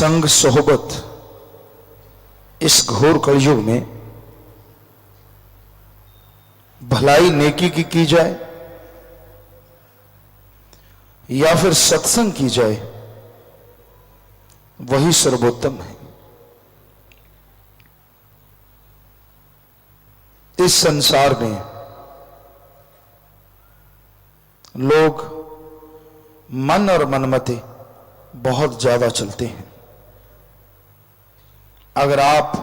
संग सोहबत इस घोर कलयुग में भलाई नेकी की जाए या फिर सत्संग की जाए, वही सर्वोत्तम है। इस संसार में लोग मन और मनमते बहुत ज्यादा चलते हैं। अगर आप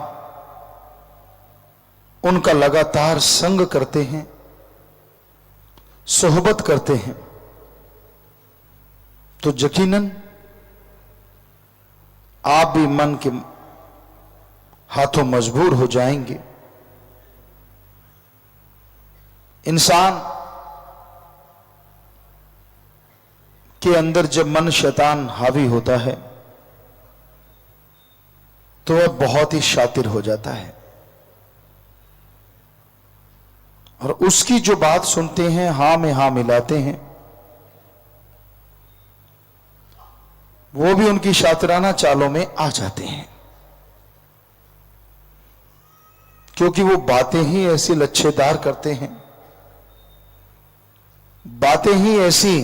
उनका लगातार संग करते हैं, सोहबत करते हैं, तो यकीनन आप भी मन के हाथों मजबूर हो जाएंगे। इंसान के अंदर जब मन शैतान हावी होता है तो वह बहुत ही शातिर हो जाता है, और उसकी जो बात सुनते हैं, हां में हां मिलाते हैं, वो भी उनकी शातिराना चालों में आ जाते हैं, क्योंकि वो बातें ही ऐसी लच्छेदार करते हैं, बातें ही ऐसी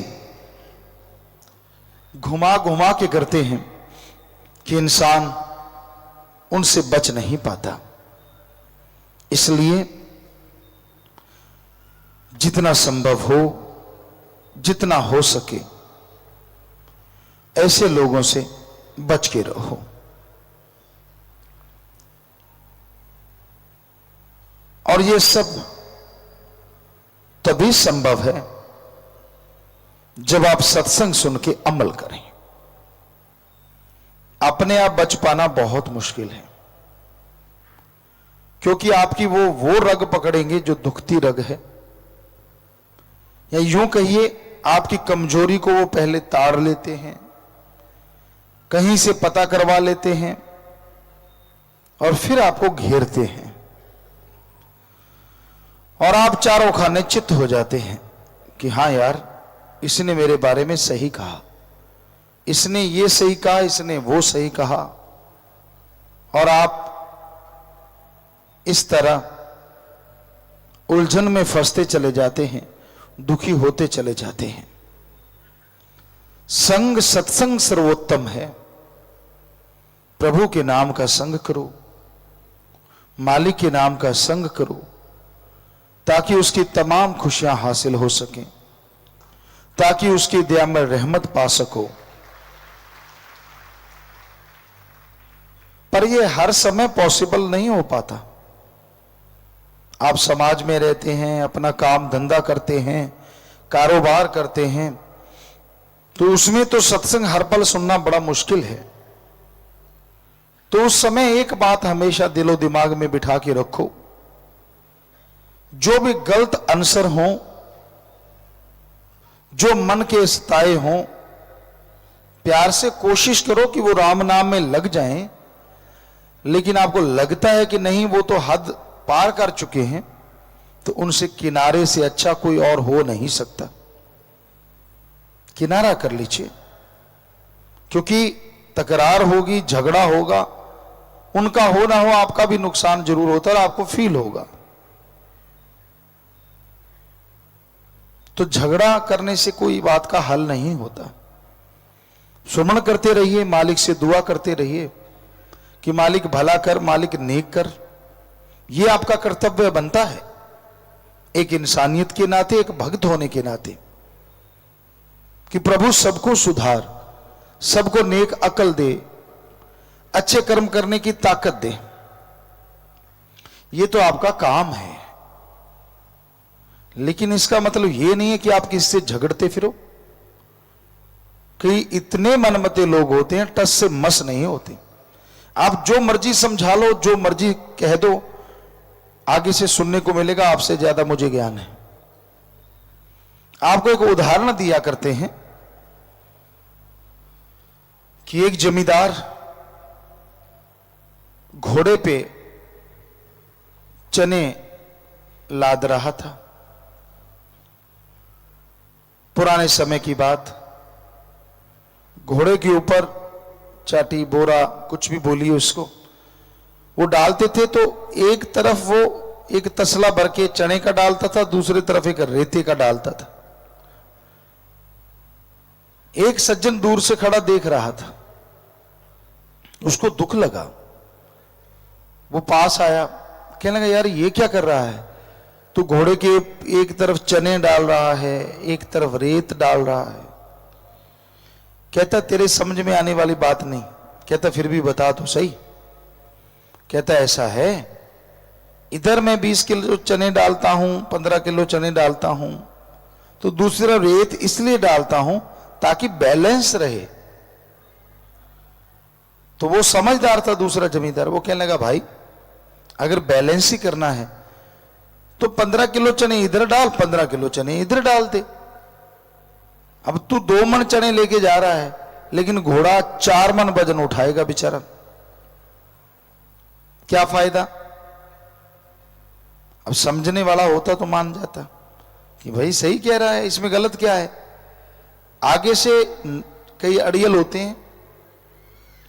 घुमा घुमा के करते हैं कि इंसान उनसे बच नहीं पाता। इसलिए जितना संभव हो, जितना हो सके, ऐसे लोगों से बच के रहो। और ये सब तभी संभव है जब आप सत्संग सुन के अमल करें। अपने आप बच पाना बहुत मुश्किल है, क्योंकि आपकी वो रग पकड़ेंगे जो दुखती रग है, या यूं कहिए आपकी कमजोरी को वो पहले ताड़ लेते हैं, कहीं से पता करवा लेते हैं और फिर आपको घेरते हैं, और आप चारों खाने चित्त हो जाते हैं कि हां यार, इसने मेरे बारे में सही कहा, इसने ये सही कहा, इसने वो सही कहा, और आप इस तरह उलझन में फंसते चले जाते हैं, दुखी होते चले जाते हैं। संग सत्संग सर्वोत्तम है। प्रभु के नाम का संग करो, मालिक के नाम का संग करो, ताकि उसकी तमाम खुशियां हासिल हो सकें, ताकि उसकी दया में रहमत पा सको। पर यह हर समय पॉसिबल नहीं हो पाता। आप समाज में रहते हैं, अपना काम धंधा करते हैं, कारोबार करते हैं, तो उसमें तो सत्संग हर पल सुनना बड़ा मुश्किल है। तो उस समय एक बात हमेशा दिलो दिमाग में बिठा के रखो, जो भी गलत आंसर हो, जो मन के सताए हों, प्यार से कोशिश करो कि वो राम नाम में लग जाएं। लेकिन आपको लगता है कि नहीं, वो तो हद पार कर चुके हैं, तो उनसे किनारे से अच्छा कोई और हो नहीं सकता। किनारा कर लीजिए, क्योंकि तकरार होगी, झगड़ा होगा, उनका हो ना हो आपका भी नुकसान जरूर होता है और आपको फील होगा। तो झगड़ा करने से कोई बात का हल नहीं होता। सुमन करते रहिए, मालिक से दुआ करते रहिए कि मालिक भला कर, मालिक नेक कर। यह आपका कर्तव्य बनता है, एक इंसानियत के नाते, एक भक्त होने के नाते, कि प्रभु सबको सुधार, सबको नेक अकल दे, अच्छे कर्म करने की ताकत दे। यह तो आपका काम है। लेकिन इसका मतलब यह नहीं है कि आप किससे झगड़ते फिरो। कई इतने मनमते लोग होते हैं, टस से मस नहीं होते। आप जो मर्जी समझा लो, जो मर्जी कह दो, आगे से सुनने को मिलेगा आपसे ज्यादा मुझे ज्ञान है। आपको एक उदाहरण दिया करते हैं कि एक जमींदार घोड़े पे चने लाद रहा था। पुराने समय की बात, घोड़े के ऊपर चाटी, बोरा, कुछ भी बोलिए उसको, वो डालते थे तो एक तरफ वो एक तसला भर के चने का डालता था, दूसरी तरफ एक रेते का डालता था। एक सज्जन दूर से खड़ा देख रहा था, उसको दुख लगा, वो पास आया, कहने लगा यार ये क्या कर रहा है, तू घोड़े के एक तरफ चने डाल रहा है, एक तरफ रेत डाल रहा है। कहता तेरे समझ में आने वाली बात नहीं। कहता फिर भी बता तो सही। कहता ऐसा है, इधर मैं 20 किलो चने डालता हूं, 15 किलो चने डालता हूं, तो दूसरा रेत इसलिए डालता हूं ताकि बैलेंस रहे। तो वो समझदार था दूसरा जमींदार, वो कहने लगा भाई अगर बैलेंस ही करना है तो 15 किलो चने इधर डाल, 15 किलो चने इधर डाल दे। अब तू 2 मन चने लेके जा रहा है, लेकिन घोड़ा 4 मन वजन उठाएगा बेचारा, क्या फायदा। अब समझने वाला होता तो मान जाता कि भाई सही कह रहा है, इसमें गलत क्या है। आगे से कई अड़ियल होते हैं,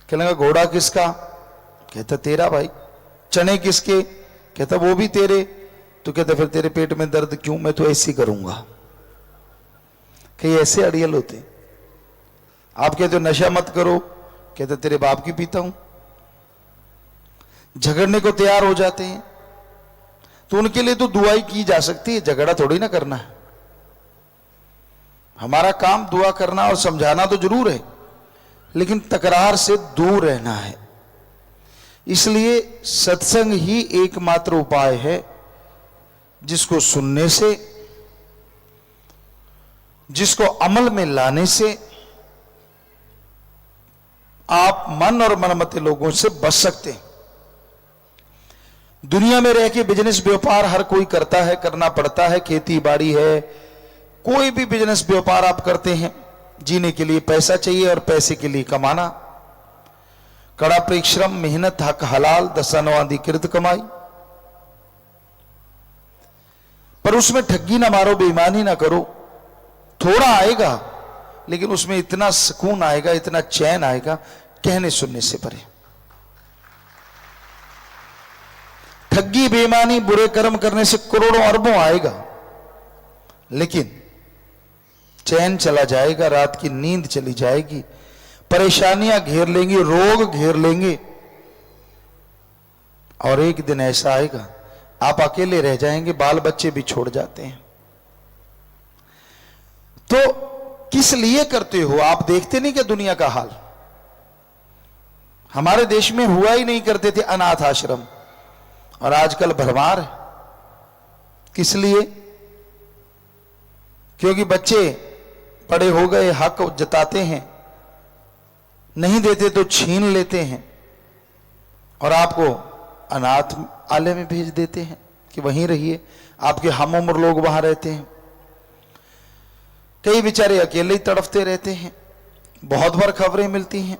कहने लगा घोड़ा किसका, कहता तेरा भाई। चने किसके, कहता वो भी तेरे। तो कहता फिर तेरे पेट में दर्द क्यों, मैं तो ऐसे ही करूंगा। कई ऐसे अड़ियल होते हैं। आप कहते हो नशा मत करो, कहता तेरे बाप की पीता हूं। झगड़ने को तैयार हो जाते हैं, तो उनके लिए तो दुआई की जा सकती है, झगड़ा थोड़ी ना करना है। हमारा काम दुआ करना और समझाना तो जरूर है, लेकिन तकरार से दूर रहना है। इसलिए सत्संग ही एकमात्र उपाय है जिसको सुनने से, जिसको अमल में लाने से आप मन और मनमते लोगों से बच सकते हैं। दुनिया में रह के बिजनेस व्यापार हर कोई करता है, करना पड़ता है, खेती बाड़ी है, कोई भी बिजनेस व्यापार आप करते हैं, जीने के लिए पैसा चाहिए और पैसे के लिए कमाना, कड़ा परिश्रम, मेहनत, हक हलाल, दसानवादी कृत कमाई। पर उसमें ठगी ना मारो, बेईमानी ना करो। थोड़ा आएगा लेकिन उसमें इतना सुकून आएगा, इतना चैन आएगा, कहने सुनने से परे। ठगी, बेईमानी, बुरे कर्म करने से करोड़ों अरबों आएगा, लेकिन चैन चला जाएगा, रात की नींद चली जाएगी, परेशानियां घेर लेंगी, रोग घेर लेंगे, और एक दिन ऐसा आएगा आप अकेले रह जाएंगे, बाल बच्चे भी छोड़ जाते हैं। तो किस लिए करते हो आप? देखते नहीं क्या दुनिया का हाल? हमारे देश में हुआ ही नहीं करते थे अनाथ आश्रम, और आजकल भरमार है। किस लिए? क्योंकि बच्चे बड़े हो गए, हक जताते हैं, नहीं देते तो छीन लेते हैं, और आपको अनाथ आलय में भेज देते हैं कि वहीं रहिए। आपके हम उम्र लोग वहां रहते हैं, कई बेचारे अकेले ही तड़फते रहते हैं। बहुत बार खबरें मिलती हैं,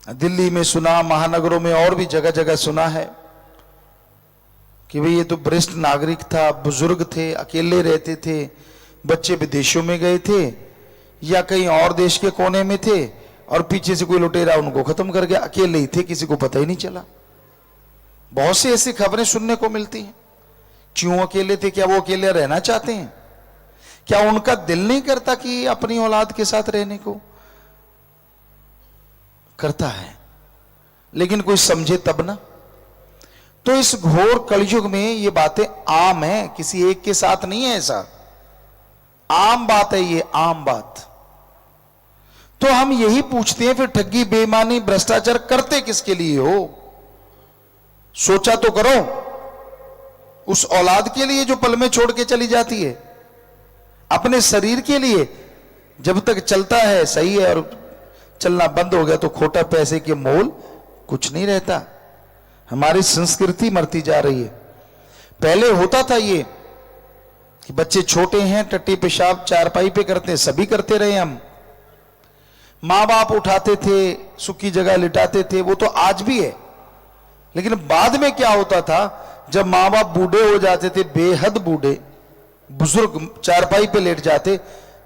दिल्ली में सुना, महानगरों में और भी जगह जगह सुना है कि भाई ये तो वरिष्ठ नागरिक था, बुजुर्ग थे, अकेले रहते थे, बच्चे विदेशों में गए थे या कहीं और देश के कोने में थे, और पीछे से कोई लुटेरा उनको खत्म कर गया, अकेले ही थे, किसी को पता ही नहीं चला। बहुत सी ऐसी खबरें सुनने को मिलती हैं। क्यों अकेले थे? क्या वो अकेले रहना चाहते हैं? क्या उनका दिल नहीं करता कि अपनी औलाद के साथ रहने को? करता है, लेकिन कोई समझे तब ना। तो इस घोर कलयुग में ये बातें आम है, किसी एक के साथ नहीं है, ऐसा आम बात है, ये आम बात। तो हम यही पूछते हैं फिर ठगी, बेईमानी, भ्रष्टाचार करते किसके लिए हो? सोचा तो करो। उस औलाद के लिए जो पल में छोड़ के चली जाती है, अपने शरीर के लिए जब तक चलता है सही है, और चलना बंद हो गया तो खोटा पैसे के मोल कुछ नहीं रहता। हमारी संस्कृति मरती जा रही है। पहले होता था ये कि बच्चे छोटे हैं, टट्टी पेशाब चारपाई पे करते हैं, सभी करते रहे हम, मां बाप उठाते थे, सुखी जगह लिटाते थे, वो तो आज भी है। लेकिन बाद में क्या होता था, जब मां बाप बूढ़े हो जाते थे, बेहद बूढ़े, बुजुर्ग चारपाई पे लेट जाते,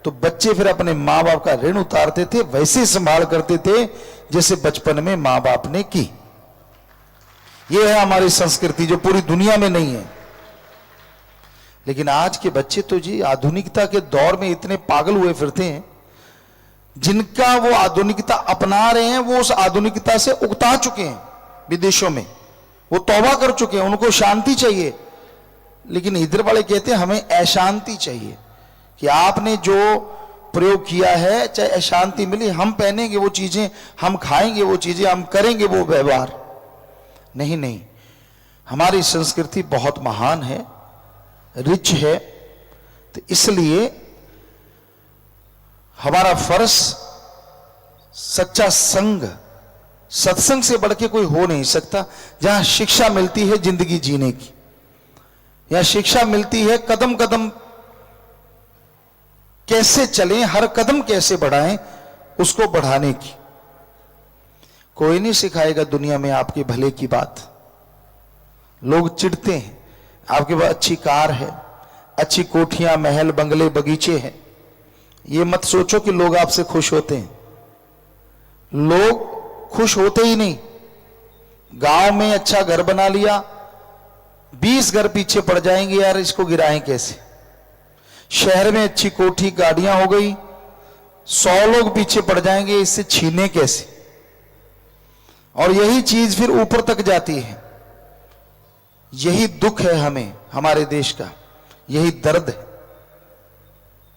तो बच्चे फिर अपने माँ बाप का ऋण उतारते थे, वैसे संभाल करते थे जैसे बचपन में माँ बाप ने की। यह है हमारी संस्कृति जो पूरी दुनिया में नहीं है। लेकिन आज के बच्चे तो जी आधुनिकता के दौर में इतने पागल हुए फिरते हैं, जिनका वो आधुनिकता अपना रहे हैं वो उस आधुनिकता से उकता चुके हैं। विदेशों में वो तौबा कर चुके हैं, उनको शांति चाहिए। लेकिन इधर वाले कहते हैं हमें अशांति चाहिए, कि आपने जो प्रयोग किया है चाहे अशांति मिली, हम पहनेंगे वो चीजें, हम खाएंगे वो चीजें, हम करेंगे वो व्यवहार। नहीं नहीं, हमारी संस्कृति बहुत महान है, रिच है। तो इसलिए हमारा फर्ज सच्चा संग, सत्संग से बढ़ के कोई हो नहीं सकता। जहां शिक्षा मिलती है जिंदगी जीने की, या शिक्षा मिलती है कदम कदम कैसे चलें, हर कदम कैसे बढ़ाएं, उसको बढ़ाने की। कोई नहीं सिखाएगा दुनिया में आपके भले की बात। लोग चिढ़ते हैं, आपके पास अच्छी कार है, अच्छी कोठियां, महल, बंगले, बगीचे हैं, ये मत सोचो कि लोग आपसे खुश होते हैं। लोग खुश होते ही नहीं। गांव में अच्छा घर बना लिया, 20 घर पीछे पड़ जाएंगे, यार इसको गिराएं कैसे। शहर में अच्छी कोठी, गाड़ियां हो गई, 100 लोग पीछे पड़ जाएंगे, इससे छीने कैसे। और यही चीज फिर ऊपर तक जाती है। यही दुख है हमें, हमारे देश का यही दर्द है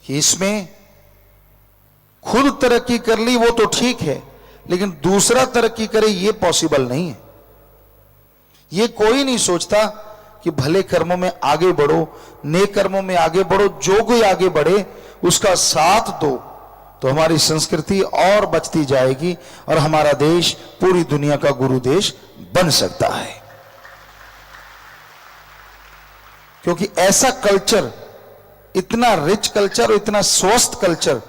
कि इसमें खुद तरक्की कर ली वो तो ठीक है, लेकिन दूसरा तरक्की करे ये पॉसिबल नहीं है। ये कोई नहीं सोचता कि भले कर्मों में आगे बढ़ो, नेक कर्मों में आगे बढ़ो, जो कोई आगे बढ़े उसका साथ दो, तो हमारी संस्कृति और बचती जाएगी और हमारा देश पूरी दुनिया का गुरु देश बन सकता है। क्योंकि ऐसा कल्चर, इतना रिच कल्चर और इतना स्वस्थ कल्चर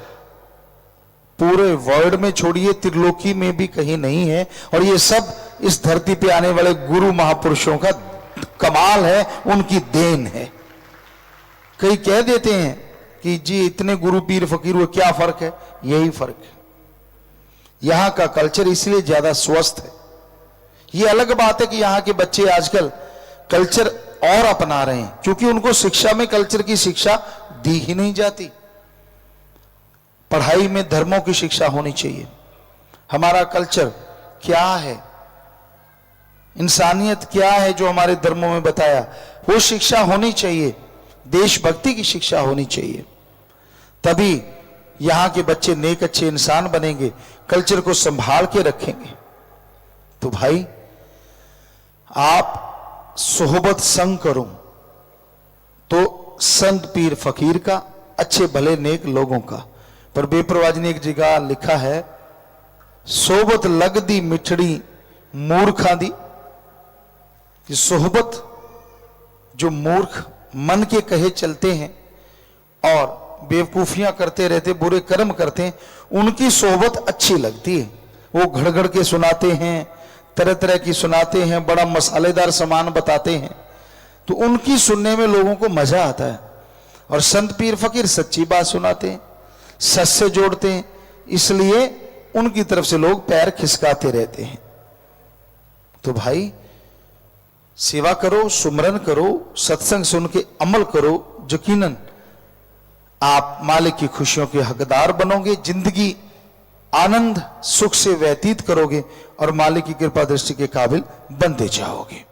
पूरे वर्ल्ड में छोड़िए, त्रिलोकी में भी कहीं नहीं है। और ये सब इस धरती पे आने वाले गुरु महापुरुषों का कमाल है, उनकी देन है। कई कह देते हैं कि जी इतने गुरु पीर फकीर हुए, क्या फर्क है? यही फर्क है। यहां का कल्चर इसलिए ज्यादा स्वस्थ है। ये अलग बात है कि यहां के बच्चे आजकल कल्चर और अपना रहे हैं, क्योंकि उनको शिक्षा में कल्चर की शिक्षा दी ही नहीं जाती। पढ़ाई में धर्मों की शिक्षा होनी चाहिए। हमारा कल्चर क्या है, इंसानियत क्या है जो हमारे धर्मों में बताया, वो शिक्षा होनी चाहिए। देशभक्ति की शिक्षा होनी चाहिए, तभी यहां के बच्चे नेक अच्छे इंसान बनेंगे, कल्चर को संभाल के रखेंगे। तो भाई आप सोहबत संग करो तो संत पीर फकीर का, अच्छे भले नेक लोगों का। पर बेपरवाह जी ने एक जगह लिखा है, सोहबत लगदी मिठड़ी मूर्खा दी। कि सोहबत जो मूर्ख मन के कहे चलते हैं और बेवकूफियां करते रहते, बुरे कर्म करते हैं, उनकी सोहबत अच्छी लगती है। वो घड़ के सुनाते हैं, तरह तरह की सुनाते हैं, बड़ा मसालेदार सामान बताते हैं, तो उनकी सुनने में लोगों को मजा आता है। और संत पीर फकीर सच्ची बात सुनाते हैं, सच से जोड़ते हैं, इसलिए उनकी तरफ से लोग पैर खिसकाते रहते हैं। तो भाई सेवा करो, सुमरन करो, सत्संग सुन के अमल करो, यकीनन आप मालिक की खुशियों के हकदार बनोगे, जिंदगी आनंद सुख से व्यतीत करोगे और मालिक की कृपा दृष्टि के काबिल बनते जाओगे।